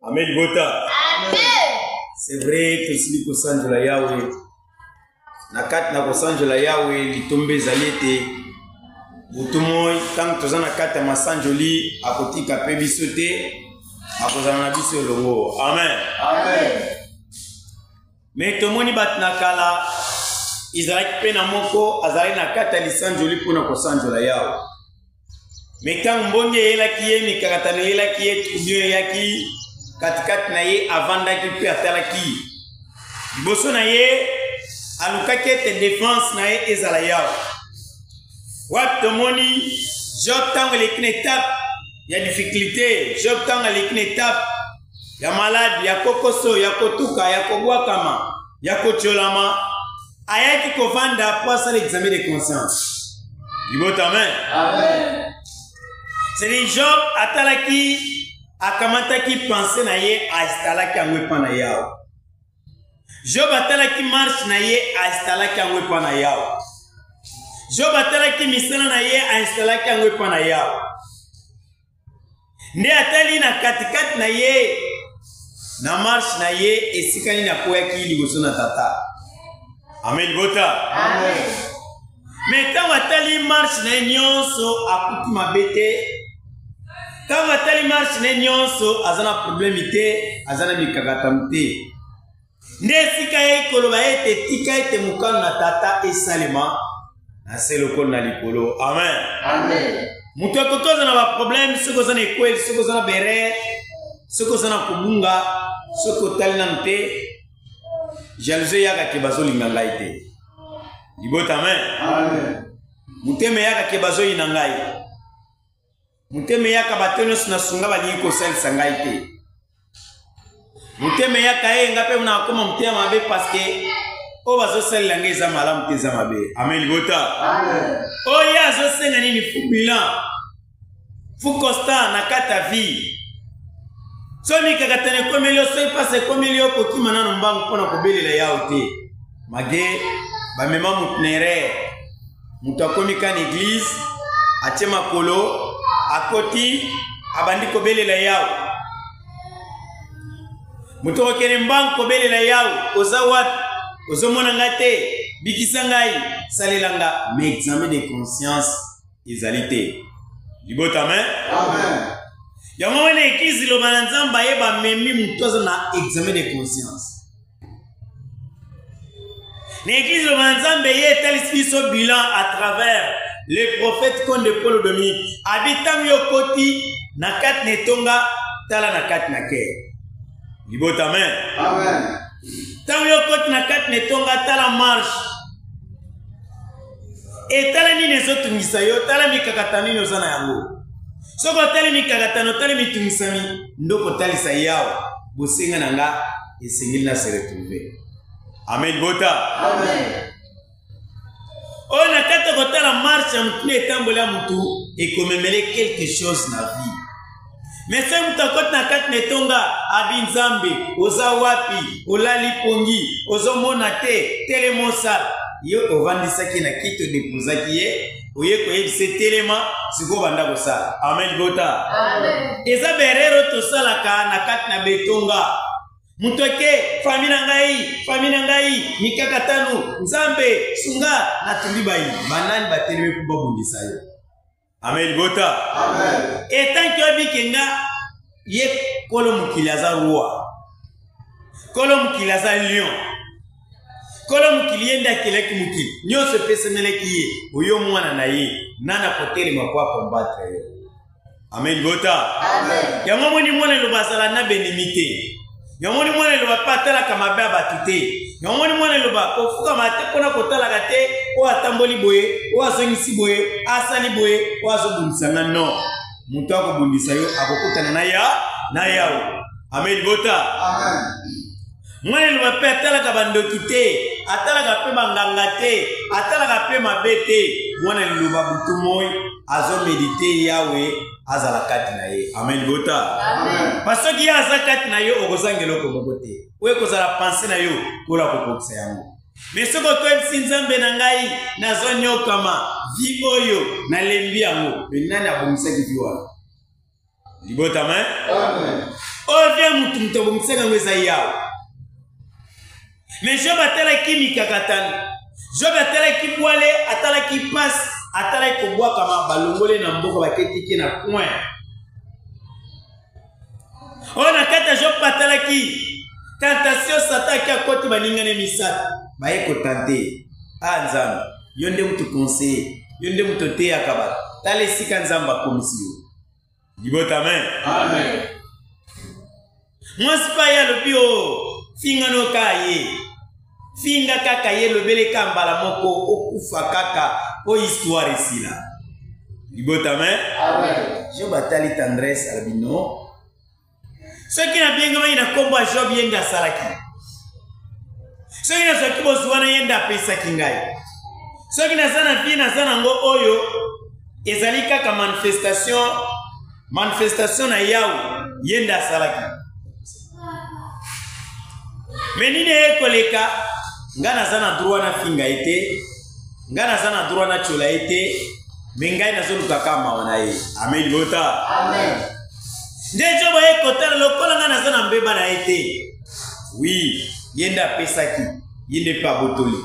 Amen. Bota. C'est vrai que si nous sommes la Yahweh, nakat na kosanjo la Yahweh litombe zalete butumoi tant que na kata masanjoli akotika pe bisote akozana na biso longo. Amen. Amen. Mais tomoni batnakala Israël pe na moko azali na kata lisanjoli pona kosanjo la Yahweh. Mais tant mbonge yelaki ye mikakatano yelaki ye tubio yaki katikati na ye avandaki pe atalaki liboso na ye alukaki ete défense na ye ezala Yahweh. Wapi tomoni Job tango eleki na étape ya difficulté, Job tango eleki na étape ya malade, ya kokoso, ya kotuka, ya kobwakama, ya kotiolama, ayaki kovanda po asala examen de conscience. Libota amen. Amen. C'est-à-dire Job atalaki akamataki pensée na ye aistalaki yango epa na Yahweh. Job atalaki marche na ye aistalaki yango epa na Yahweh. Job atalaki misala na ye aistalaki yango epa na Yahweh. Nde atali na katikati na ye na marche na ye esikani na koyaki liboso na tata. Amen bota. Amen. Mais quand atali marche na ye nyonso akuti mabete. Quand atali marche na ye nyonso azana problème te, azana mikakatamu te. Nde sika ye koloba ete tika ete mukano na tata esalema na seloko na likolo. Amen. Amen. Mutu akotoza na ba problème soko zana ekweli, soko zana bere, soko zana kubunga, soko tali na mpe. Jalousie yaka ke bazolinga ngai te. Libota amen. Amen. Muteme yaka ke bazoyina ngai. Muteme yaka batono sina sunga balingi kosalisa ngai te. Muteme yaka ye ngape muna akoma mutema mabe parce que o bazosalela ngai eza malamu te eza mabe. Amen libota. Amen. Oyo azosenga nini fu bilan. Fu constant na kata vie. So mikakatane komelio so ipase komelio kokima nano mbangu pona kobelela yao te. Mage bamema mutnere. Mutu akomika na église atie makolo akoti abandi kobelela yao. Mutu okene mbangu kobelela yao oza wapi ozomona ngate bikisa ngai salelanga mais examen de conscience ezalité. Libota amen. Amen. Yango wana église lo banzamba yeba memi mutoza na examen de conscience. L'église de Manzambe est tel bilan à travers les prophètes comme de Paul Dominique. Habitant yokoti na kat netonga tala na kat na ke. Libota amen. Amen. Tant yokoti na kat netonga tala marche. Et tala ni nezotu misayo tala mikakatani nozana yango. Soko tala mikakatano tala mitumisami ndoko tali sayao. Bosenga nanga esengili na se retrouver. Amen bota. Amen. On a quatre côtés la marche en plus tambola mutu et commémorer quelque chose na vie. Mais si mutu côté na quatre netonga abinzambe ozawapi olali pongi ozomonate telemosa yo ovandisaki na kito depozaki ye oye ko yebise telema siko banda kosala. Amen bota. Amen. Eza berero to salaka na quatre na betonga. Mutoke famina ngai mikakatano nzambe sunga na tulibai banani bateleme kuba bundisa yo. Amen bota. Amen. Et tant que bikenga ye kolo mukilaza roi. Kolo mukilaza lion. Kolo mukilienda keleki muki. Nyose pesenele kiye oyo mwana na ye nana potele makwa combattre yo. Amen bota. Amen. Yango moni mwana lobasala na benimité. Yomoni mwana loba patala kama baba batute. Yomoni mwana loba kofuka mate kona kotala kate o atamboli boye o azongisi boye asali boye o azobundisanga no. Mutu akobundisa yo akokutana na yao. Amen bota. Amen. Mwana loba pe atala ka bandokite, atala ka pe banganga te, atala ka pe mabete. Mwana loba butu moy azo medite yawe azala kati na ye. Amen bota. Amen. Parce que ya azala kati na yo okozangelo ko bobote. We kozala penser na yo kola ko kokisa yango. Mais ce que tu nzambe na ngai nazo nyokama vi oyo na lembi yango mais nani abomisa ki wana libota main amen o vient mutu abomisa ngo ezayao mais Job atala ki mikakatani Job atala ki boile atala ki passe atala ko boa kama balongole na mboko baketiki na coin ona kata Job atala ki tentation satan ki akoti baningane misata baye ko tante nzambe yonde mutu conseiller yonde mutu te akaba tale sika nzamba komisio libota amen amen mwasi pa ya lobio finga no kaye finga kaka ye lobele kambala moko okufa kaka o histoire esila libota amen amen Job atali tendresse albino ce qui n'a bien gagné na kombo Job yenda salaki ce qui n'a soki bozwana yenda pesa kingai ce qui n'a sana vie na sana ngo oyo ezali kaka manifestation na yao yenda salaki menine ekoleka ngana sana droit na finga ete ngana sana droit na chola ete mengai na zonu kaka mawana ye amen bota amen ndejo ba ekotala lokola ngana sana mbeba na ete oui yenda pesaki yende pa botoli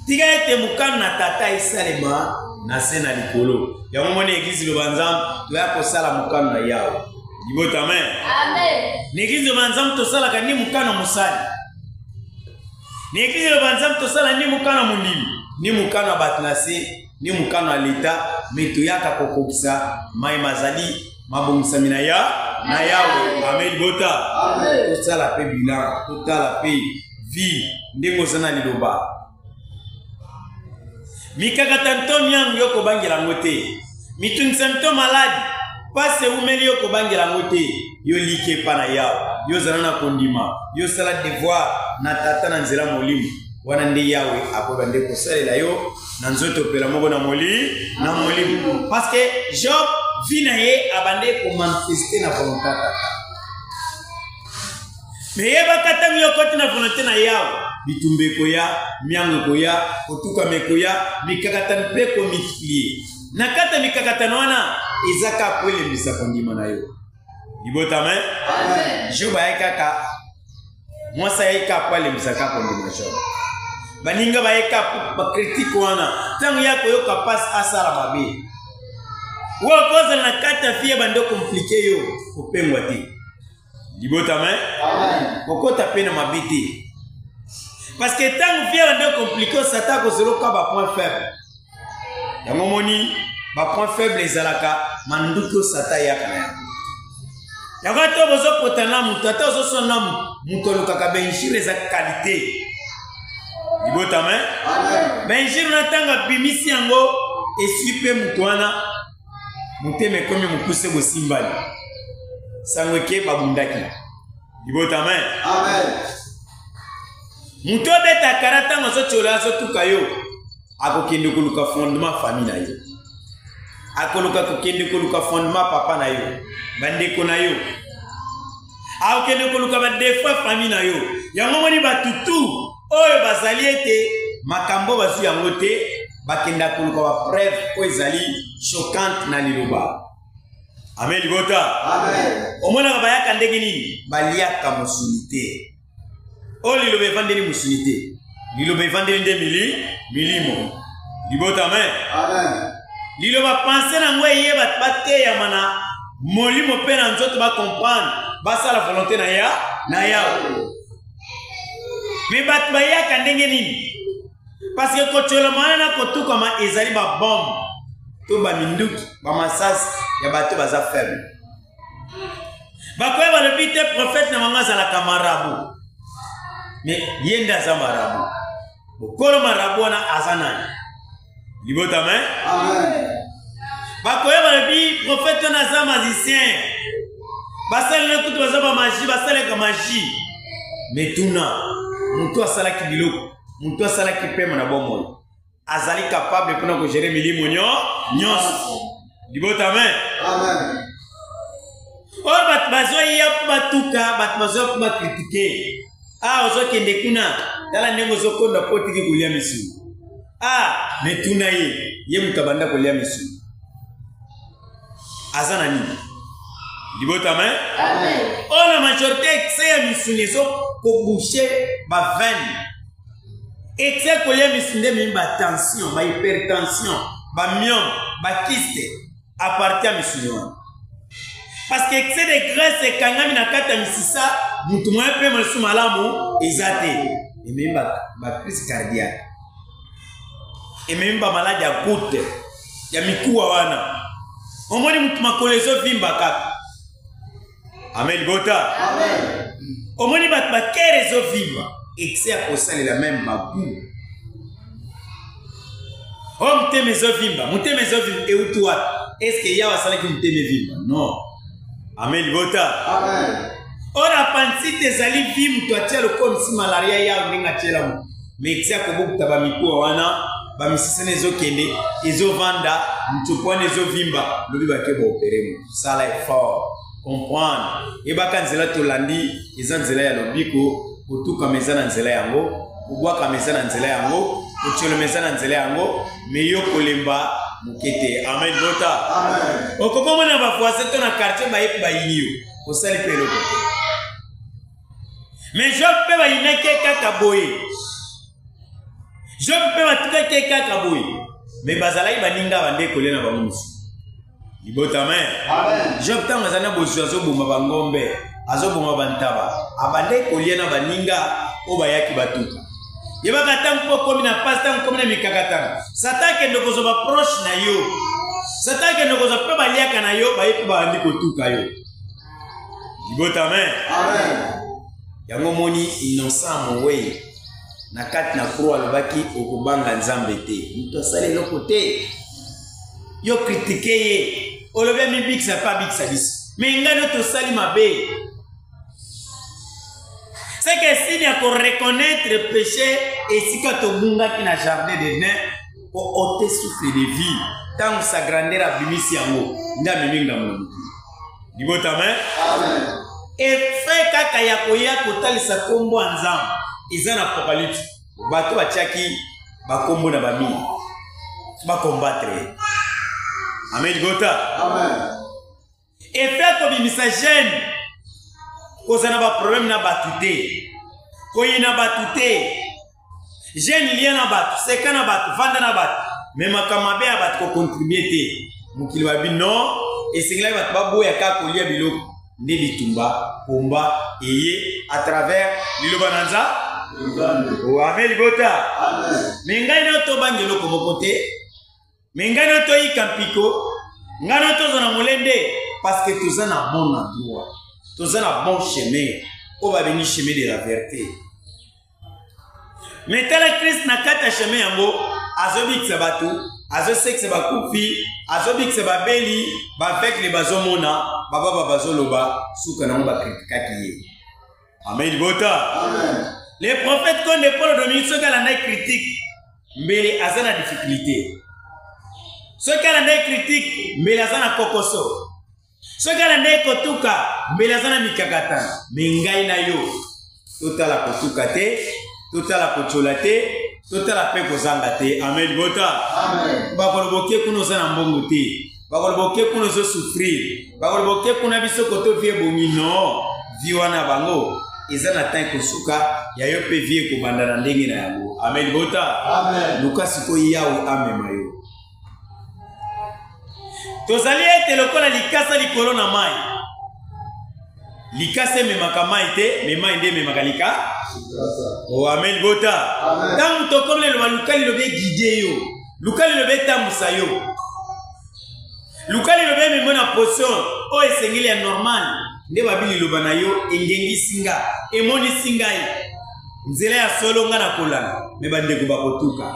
tiga ete mukana na tata isalema na sena likolo ya momone église lo banzam to ya kosala mukana na yao libota amen amen ni église lo banzam to sala ka ni mukana musali ni église lo banzam to sala ni mukana mundimi ni mukana batnase ni mukana leta meto yaka kokokisa mai mazali mabongisa mina ya na yawe amen bota amen to sala pe bilan to sala pe vie ndingo sana liloba mikakatanto miangu yoko bangela ngote mitunsanto maladi passe umeli yoko bangela ngote yo like pana yao yo zana kondima yo sala devoir na tata na nzela molimu wana ndi yawe akoba nde ko salela yo na nzoto pela moko na molimu parce que Job vina ye abande ko manifester na volonté mais yeba katangu yokoti na volonté na yao bitumbe koya miango koya otuka mekoya mikakatani pe ko multiplier na kata mikakatani wana izaka kwele mbisa kondima na yo libota amen amen Job ayekaka mwasa yeka pale mbisa kondima Job baninga bayeka pa critique wana tangu yako yoka passe asala mabe wo koza na kata fie bando compliqué yo kopengwa te libota amen amen kokota pena mabiti parce que tant que on est compliqué satan ko zero ka ba point faible ya momoni ba point faible ezalaka manduko satan ya kana ya gato bozo potana mutata ozo sona mutolo kaka benjire za qualité libota amen amen benjire na tanga bimisi yango esipe mutwana muteme komi mukuse bo simbali sangweke babundaki libota amen amen muto beta karata ngozo chola so tukayo akokende kuluka fondement famille na yo akoluka kokende kuluka fondement papa na yo bandeko na yo akokende kuluka ba defo famille na yo yango moni batutu oyo bazali ete makambo basu yango te bakenda kuluka ba preuve o ezali choquante na liloba amen libota amen omona ba yaka ndenge nini baliaka musulite o lilobe vandeli musulite lilobe vandeli nde milimo libota amen amen liloba penser na ngwe ye bate ya mana molimo pe na nzoto ba comprendre basa la volonté na ya mais bat ba yaka ndenge nini parce que kochola mana na kotuka ma ezali ba bombe to ba minduki ba masas ya bato baza faible bakoye balobite prophète na manga zala kamarabu mais yenda za marabu bokolo marabu wana azanani libota amen amen bakoye balobi prophète na za magicien basale kutu baza ba magie basale ka magie mais tuna mutu asala ki biloko mutu asala ki pema na bomo azali capable pona ko gérer milimo nyonso libota amen amen or bat bazo ya batuka bat bazo ba critiquer Ah, ozokende kuna tala ndenge ozokonda potiki kolia misuni. Ah, metuna ye mutabanda kolia misuni. Azana nini? Libota main? Amen. Oh, la majorité excès ya misuni so ko boucher ba veine. Excès kolia misuni mi ba tension, ba hypertension, ba myome, ba kyste appartient à misuni. Parce que excès de graisse et kangami na kata misisa, mutu mwa pe malisu malamu ezate. Et même ba crise cardiaque. Et même ba maladie ya goutte, ya mikuwa wana. Omoni mutu makolezo vimba kaka. Amen bota. Amen. Omoni bat bakerezo vimba. Excès à kosali la même babu. Oh muteme zo vimba, et où toi? Est-ce que ya wasala ki muteme vimba? Non. Amen bota. Amen. Ora pansite ezali vimba tuatia loko msi malaria ya ndinga chela mu. Mais excès à kobukuta ba mikuwa wana. Ba misisene ezo kende, ezo vanda, mtupone ezo vimba, lobi bake ba opere mu. Sala effort, comprendre. Ebaka nzela tolandi, eza nzela ya lobiko, otuka meza na nzela yango, ubwaka meza na nzela yango, ucholo meza na nzela yango, meyo kolemba mukete. Amen bota. Amen. Okoko mona ba foise to na quartier ba yepi ba yinio, osali pelo kote. Mais je peux ba yineke kaka boye. Je peux batuka keka kaboui. Mais bazalai baninga bande kolena bamusu. Libota main. Amen. Je peux mazana bosu azobuma bangombe, azobuma bantaba. Abande kolena baninga obayaki batuka. Yebaka tanko komi na pasta komi na mikakatana. Satake ndoko zo ba proche na yo. Satake ndoko zo pe baliaka na yo bayepi bandi kotuka yo. Libota main. Amen. Yango moni innocent mowe. Na kati na croix lobaki okubanga nzambe te muto sale lokote yo critiquer ye olobe mi biksa pa biksa bis mais ngano to sali mabe c'est que si ya ko reconnaître péché et si ka to bunga ki na jardin de nain o ote souffle de vie tant sa grandeur abimisi yango nda miminga mo libota main. Amen. Et fait kaka ya koya kotalisa kombo nzambe. Ils ont apocalypse. Bato batiaki bakombo na bami. Ba combattre. Amen gota. Amen. Et fait ko bimisa jeune. Ko zana ba problème na batute. Ko yina batute. Jeune il y na batu, c'est kana batu, vanda na batu. Mais makamabe ya batu ko contribuer te. Mukili babi non et singla batu babo ya ka ko lia biloko. Nde bitumba, pomba, eye à travers lilobananza. O ameli bota. Amen. Mengai no to bangelo ko bokote. Mengai no to ikampiko. Ngano to zona molende parce que tu en as bon endroit. Tu en as bon chemin. On va venir chemin de la vérité. Mais tel Christ na kata chemin yango azobik sabatu, azosek se bakufi, azobik se babeli, ba avec les bazomona, baba bazoloba, souka na ba kritikaki. Amen bota. Amen. Les prophètes qu'on ne Paul Dominique, ceux qui ont des critiques, mais les azan a difficulté. Ceux qui ont des critiques, mais les azan a kokoso. Ceux qui ont des kotuka, mais les azan a mikakata. Mais ngai na yo, total la kotuka te, total la kocholate, total la pe kozangate. Amen bota. Amen. Bakoloboke kuno zana mbongo te. Bakoloboke kuno zo souffrir. Bakoloboke kuna biso koto vie bongino, viwana bango. Ezana tan kosuka ya yo pe vie ko bandana ndenge na yango. Amen bota. Amen. Lukas ko yawo amema yo. Tozali ete lokola likasa likolo na mai. Likasa memaka mai te, me mai nde memaka lika. Oh amen bota. Amen. Tant to comme le lukali lobe guider yo. Lukali lobe tamusa yo. Lukali lobe me mona potion o esengeli ya normal. Nde babili loba na yo engengi singa emoni singai nzela ya solo nga na kolana me bandeko bakotuka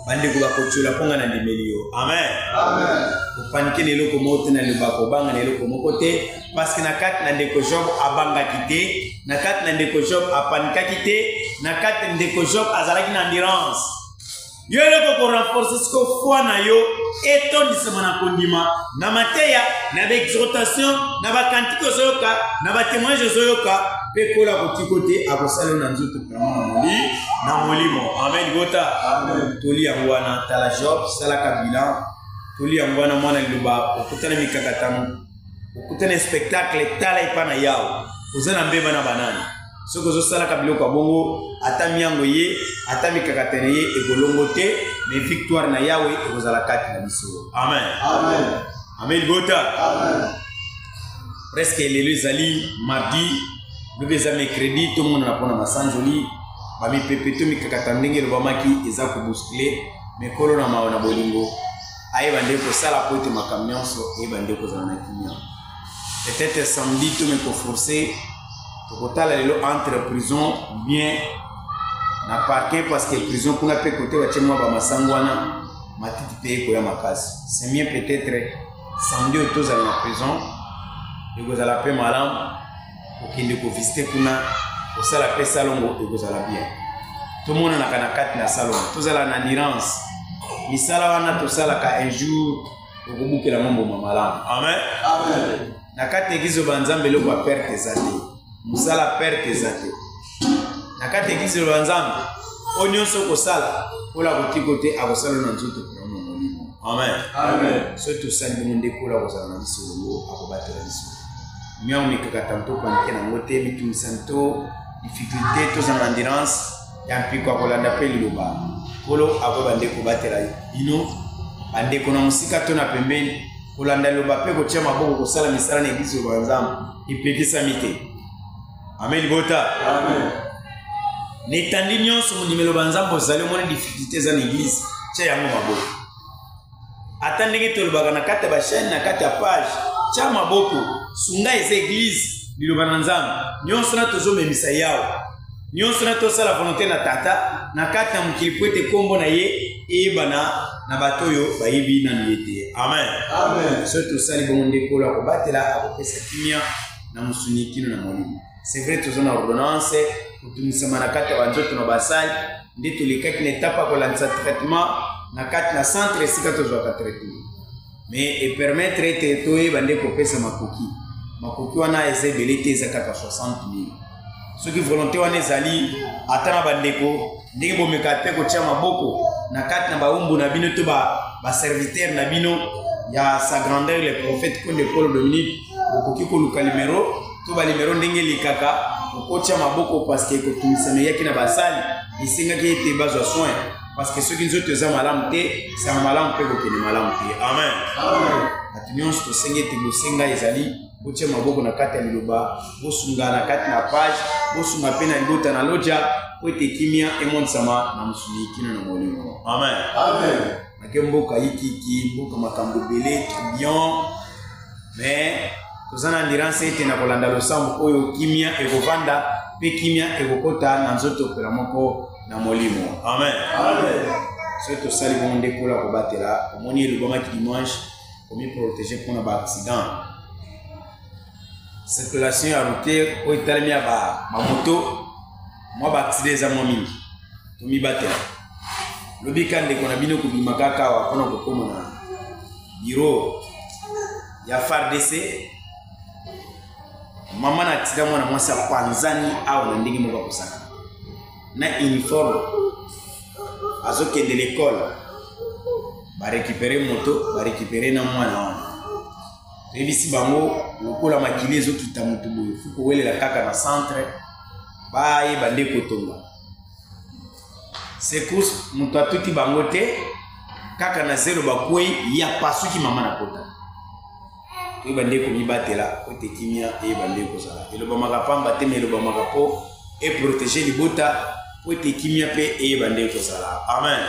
bandeko bakochola ponga na ndimeli yo. Amen. Amen. Opanike lelo ko mote na lobako banga lelo ko mokote parce que na kat na ndeko Job abanga kite na kat na ndeko Job apanika kite na kat ndeko Job azalaki na endurance yo eloko ko renforcer siko foi na yo etondisama na kondima na mateya na exhortation na bakantike ozoyoka na batémoignage ozoyoka mpe kola kotikote akosala na nzoto vraiment na molimo amen gota toli yango wana tala Job salaka bilan toli yango wana mwana liloba okutana mikakatano okutana spectacle tala epa na yawo oza na mbeba na banani soki ozosalaka biloko ya bongo ata miango ye ata mikakatano ye ekolongo te mais victoire na yawe ekozala kati na biso amen amen gota presque lelo ezali mardi lobi eza mercredi to mona na mpona masanjoli bamipepe to mikakatano ndenge elobamaki eza kobouscule mais kolo na mawa na bolingo ayeba nde kosala po ete makambo nyonso eyeba nde kozala na kimia peut-être samedi to mekoforce tokotala lelo entre prison bien na parquet parce que prison kuna pe kote batie mwa bamasango wana matiti mpe ekoya makasi c'est mieux peut-être samedi oyo tozala na prison ekozala mpe malamu okende kovisite kuna kosala mpe salongo ekozala bien tomonanaka na kati na salongo tozala na endurance misala wana tosalaka un jour okobukela mamboma malamu amen na kati eglize banzambe eloko ya perte eza te mosala perte eza te na kati eglize banzambe oyo nyonso okosala kola kotiko te akosala na nzoto kuna molimo amen so tosali bongo nde kola kozala na biso longo akobatela biso miango mikakatano topanike nango te bitumisani to difficulté tozala na endurance ya mpiko akolanda mpe liloba kolo akoyeba nde kobatela bino bandeko na mosika to na pembeni kolanda liloba mpe kotia maboko kosala misala na eglize oyo banzambe epekisami te amen libota na etandi nyonso mondimelo banzambe ozali omona difficulté eza na eglize tia yango maboko ata ndenge tolobaka na kati ya bachaine na kati ya page tia maboko sunga eza eglize liloba na nzambe nyonso na tozomemisa yawo nyonso na tosala volonté na tata na kati na mokili po ete kombo na ye eyebana na bato oyo bayebi nanu ye te amen so tosali bongo nde kolo akobatela akopesa kimia na mosuni kino na molimo c'est vrai toza na ordonnance kotumisama na kati ya banzoto na basali nde tolekaki na etape akolandisa traitement na kati na centre esika tozwaka traitement mais epermettre ete toyeba nde kopesa makoki wana eza ebele te eza kaka 60,000 soki volonté wana ezali ata na bandeko ndenge bomeka te kotia maboko na kati na baumbu na bino to baserviteur na bino ya sa grandeur le prophète Konde Paul Dominique okoki koluka limero to balimero ndenge likaka okotia maboko parce que kotumisana yaki na basali esengaki ete bazwa soin parce que soki nzoto eza malamu te eza malamu mpe kokende malamu te amen ati nyonso tosengi ete bosenga ezali botia maboko na kati ya liloba bosunga na kati na page bosunga mpe na libota na loja po ete kimia emondisama na mosuni kino na molimo amen nake mboka yikiki mboka makambo ebele tourbillon mais toza na endurance ete na kolanda losambo oyo kimia ekovanda mpe kimia ekokota na nzoto opela moko na molimo amen so tosali bongo nde kola kobatela omoni elobamaki dimanche komi protege mpona baaccident circulation ya routière oyo etalemi ya bamoto mwa baaccident eza mwa mingi tomibatela lobi ka ndeko na bino kobima kaka awa mpona kokoma na biro ya FARDC mama na accident mwana mwasi akwanzani awa na ndenge moko akosaka na uniforme azokende l'école barécupere moto barécupere na mwana wana toyebisi bango lokola makili ezokita moto boye fu kowelela kaka na centre bayeba nde kotonga secours moto atuti bango te kaka na zelo bakwei ya pasuki mama na pota toyeba nde komibatela ote kimia eyeba nde kozala elobamaka pamba te me elobamaka mpo eprotege libota po ete kimia mpe eyeba nde kozala amen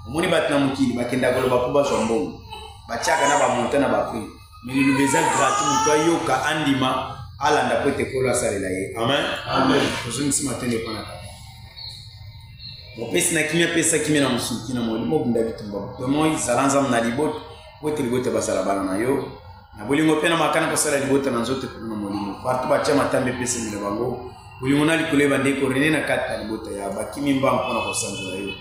omoni bato na mokili bakenda koloba mpo bazwa mbongo batiaka na bamonta na baprix mais liloba eza gratuit moto ayoka andima alanda po ete kolo asalela ye amen tozongisi matende mpo na kaka mopesi na kimia pesa kimia na mosuki na molimo obunda bitumba tomo ezala nzambe na libota po ete libota basala bana na yo na bolingo mpe na makana kosala libota na nzoto na molimo partout batia matambe epesemela bango bolingo na likolo eyeba nde korene na kati na libota ya bakimi mbanga mpona kosanzola yo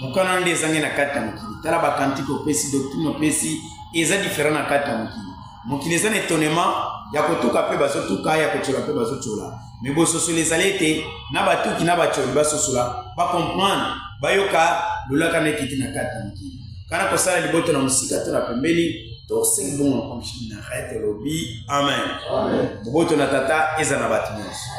mokano nde ezangi na kati ya mokili tala bakantike opesi doctrine opesi eza différent na kati ya mokili mokili eza na étonnement ya kotuka mpe bazotuka ya kotyola mpe bazotola me bososola ezali ete na batuki na batyoli basosola bacomprendre bayoka lolaka na ekiti na kati ya mokili kana kosala liboto na mosika to na pembeni tosengi bongo na komishini na rete lobi amen boboto na tata eza na bato nyonso.